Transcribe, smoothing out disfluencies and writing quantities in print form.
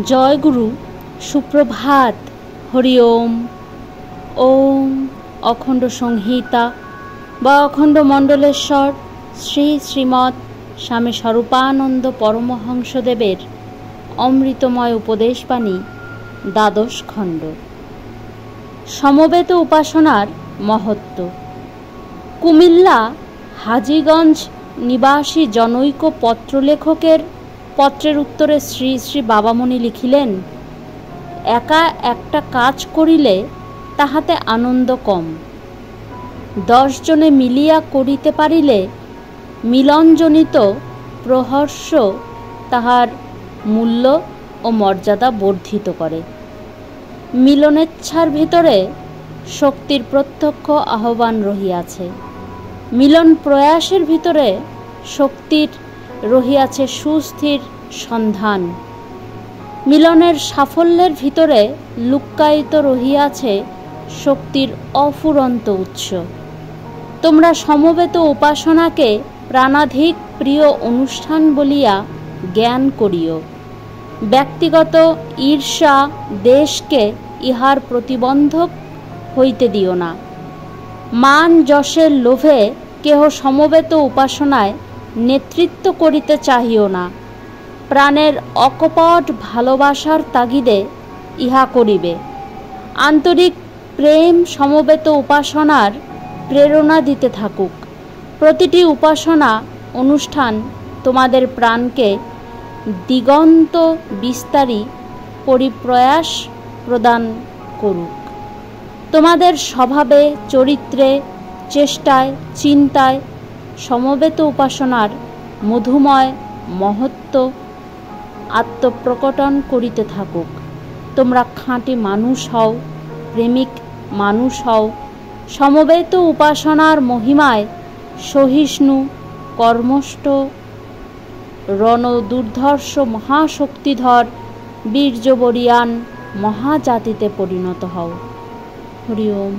জয় গুরু, সুপ্রভাত। হরি ওম। ওম অখণ্ড সংহিতা বা অখণ্ড মণ্ডলেশ্বর শ্রী শ্রীমৎ স্বামী স্বরূপানন্দ পরমহংসদেবের অমৃতময় উপদেশবাণী, দ্বাদশ খণ্ড। সমবেত উপাসনার মহত্ব। কুমিল্লা হাজীগঞ্জ নিবাসী জনৈক পত্রলেখকের পত্রের উত্তরে শ্রী শ্রী বাবামণি লিখিলেন, একা একটা কাজ করিলে তাহাতে আনন্দ কম, 10 জনে মিলিয়া করিতে পারিলে মিলনজনিত প্রহর্ষ তাহার মূল্য ও মর্যাদা বর্ধিত করে। মিলনেচ্ছার ভিতরে শক্তির প্রত্যক্ষ আহ্বান রহিয়াছে, মিলন প্রয়াসের ভিতরে শক্তির রহিয়াছে সুস্থির সন্ধান, মিলনের সাফল্যের ভিতরে লুক্কায়িত রহিয়াছে শক্তির অফুরন্ত উৎস। তোমরা সমবেত উপাসনাকে প্রাণাধিক প্রিয় অনুষ্ঠান বলিয়া জ্ঞান করিও। ব্যক্তিগত ঈর্ষা দেশকে ইহার প্রতিবন্ধক হইতে দিও না। মান যশের লোভে কেহ সমবেত উপাসনায় নেতৃত্ব করিতে চাহিও না। প্রাণের অকপট ভালোবাসার তাগিদে ইহা করিবে। আন্তরিক প্রেম সমবেত উপাসনার প্রেরণা দিতে থাকুক। প্রতিটি উপাসনা অনুষ্ঠান তোমাদের প্রাণকে দিগন্ত বিস্তারী পরিপ্রয়াস প্রদান করুক। তোমাদের স্বভাবে, চরিত্রে, চেষ্টায়, চিন্তায় সমবেত উপাসনার মধুময় মহত্ব আত্মপ্রকটন করিতে থাকুক। তোমরা খাঁটি মানুষ হও, প্রেমিক মানুষ হও। সমবেত উপাসনার মহিমায় সহিষ্ণু, কর্মষ্ঠ, রণদুর্ধর্ষ মহাশক্তিধর বীর্যবরিয়ান মহাজাতিতে পরিণত হও। হরি ওম।